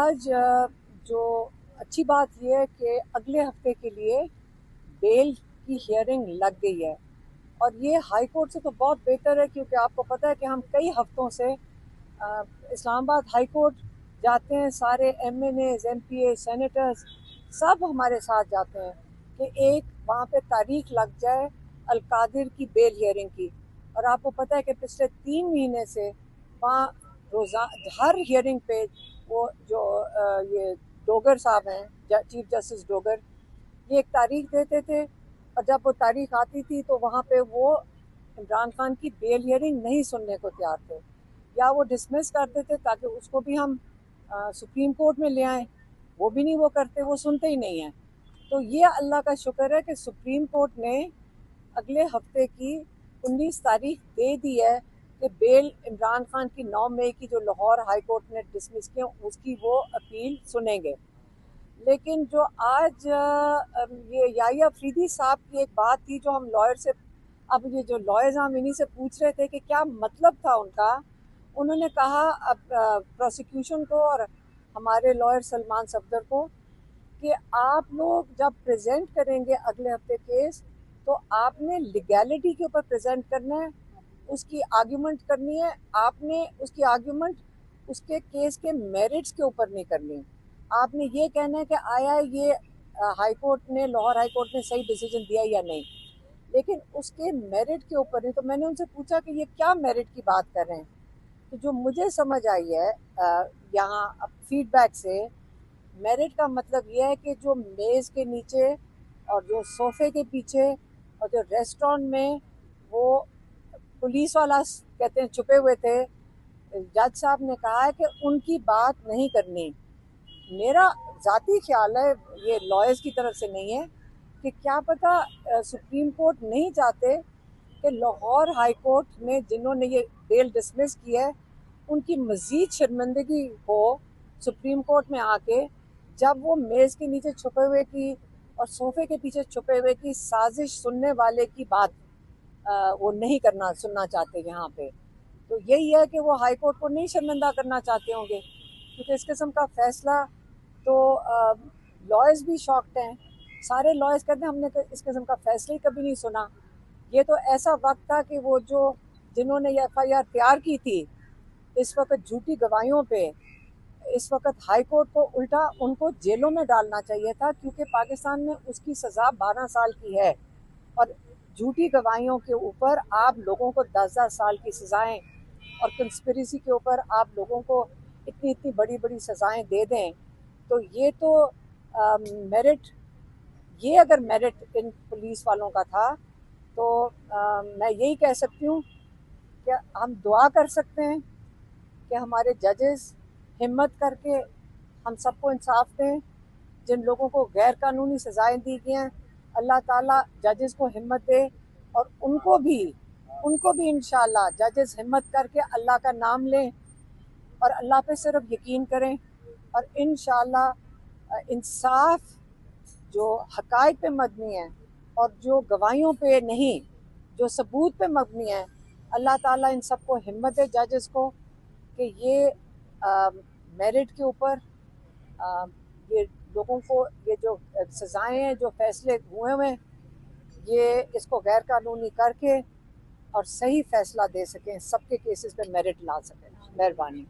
آج جو अच्छी बात ये है कि अगले हफ्ते के लिए बेल की हियरिंग लग गई है और ये हाई कोर्ट से तो बहुत बेहतर है, क्योंकि आपको पता है कि हम कई हफ्तों से इस्लामाबाद हाई कोर्ट जाते हैं। सारे MNAs, MPA, सेनेटर्स सब हमारे साथ जाते हैं कि एक वहाँ पे तारीख लग जाए अलकादिर की बेल हियरिंग की। और आपको पता है कि पिछले 3 महीने से वहाँ हर हियरिंग पे वो जो ये डोगर साहब हैं, चीफ जस्टिस डोगर, ये एक तारीख देते थे और जब वो तारीख आती थी तो वहाँ पे वो इमरान खान की बेल हियरिंग नहीं सुनने को तैयार थे, या वो डिसमिस करते थे ताकि उसको भी हम सुप्रीम कोर्ट में ले आएं। वो भी नहीं वो करते, वो सुनते ही नहीं हैं। तो ये अल्लाह का शुक्र है कि सुप्रीम कोर्ट ने अगले हफ्ते की 19 तारीख दे दी है कि बेल इमरान खान की 9 मई की जो लाहौर हाई कोर्ट ने डिसमिस किया उसकी वो अपील सुनेंगे। लेकिन जो आज ये याहिया अफरीदी साहब की एक बात थी जो हम लॉयर से, अब ये जो लॉयर्स हम इन्हीं से पूछ रहे थे कि क्या मतलब था उनका। उन्होंने कहा अब प्रोसिक्यूशन को और हमारे लॉयर सलमान सफदर को कि आप लोग जब प्रेजेंट करेंगे अगले हफ्ते केस तो आपने लीगैलिटी के ऊपर प्रेजेंट करना है, उसकी आर्ग्यूमेंट करनी है। आपने उसकी आर्ग्यूमेंट उसके केस के मेरिट्स के ऊपर नहीं करनी। आपने ये कहना है कि आया ये हाई कोर्ट ने, लाहौर हाई कोर्ट ने सही डिसीजन दिया या नहीं, लेकिन उसके मेरिट के ऊपर नहीं। तो मैंने उनसे पूछा कि ये क्या मेरिट की बात कर रहे हैं। तो जो मुझे समझ आई है यहाँ फीडबैक से, मेरिट का मतलब ये है कि जो मेज़ के नीचे और जो सोफे के पीछे और जो रेस्टोरेंट में वो पुलिस वाला कहते हैं छुपे हुए थे, जज साहब ने कहा है कि उनकी बात नहीं करनी। मेरा ज़ाती ख्याल है, ये लॉयर्स की तरफ से नहीं है, कि क्या पता सुप्रीम कोर्ट नहीं चाहते कि लाहौर हाई कोर्ट में जिन्होंने ये बेल डिसमिस की है उनकी मज़ीद शर्मिंदगी हो सुप्रीम कोर्ट में आके, जब वो मेज़ के नीचे छुपे हुए की और सोफे के पीछे छुपे हुए की साजिश सुनने वाले की बात वो नहीं करना सुनना चाहते यहाँ पे। तो यही है कि वो हाई कोर्ट को नहीं शर्मिंदा करना चाहते होंगे, क्योंकि इस किस्म का फैसला तो लॉयर्स भी शॉक्ड हैं। सारे लॉयर्स कहते हैं हमने तो इस किस्म का फैसला ही कभी नहीं सुना। ये तो ऐसा वक्त था कि वो जो जिन्होंने ये FIR तैयार की थी इस वक्त झूठी गवाहियों पे, इस वक्त हाई कोर्ट को उल्टा उनको जेलों में डालना चाहिए था, क्योंकि पाकिस्तान में उसकी सज़ा 12 साल की है और झूठी गवाहियों के ऊपर आप लोगों को 10-10 साल की सज़ाएं और कंस्पिरेसी के ऊपर आप लोगों को इतनी इतनी बड़ी बड़ी सज़ाएं दे दें। तो ये तो मेरिट, ये अगर मेरिट इन पुलिस वालों का था तो मैं यही कह सकती हूँ कि हम दुआ कर सकते हैं कि हमारे जजेस हिम्मत करके हम सबको इंसाफ दें। जिन लोगों को गैर कानूनी सज़ाएं दी गई हैं, अल्लाह ताला जजेस को हिम्मत दे और उनको भी इंशाल्लाह जजेस हिम्मत करके अल्लाह का नाम लें और अल्लाह पे सिर्फ यकीन करें और इंशाल्लाह इंसाफ जो हकायक पे मबनी है और जो गवाहियों पे नहीं, जो सबूत पे मबनी है, अल्लाह ताला इन सबको हिम्मत दे जजेस को कि ये मेरिट के ऊपर ये लोगों को ये जो सज़ाएं हैं, जो फैसले हुए हैं, ये इसको गैर कानूनी करके और सही फैसला दे सकें, सबके केसेस पे मेरिट ला सकें। मेहरबानी।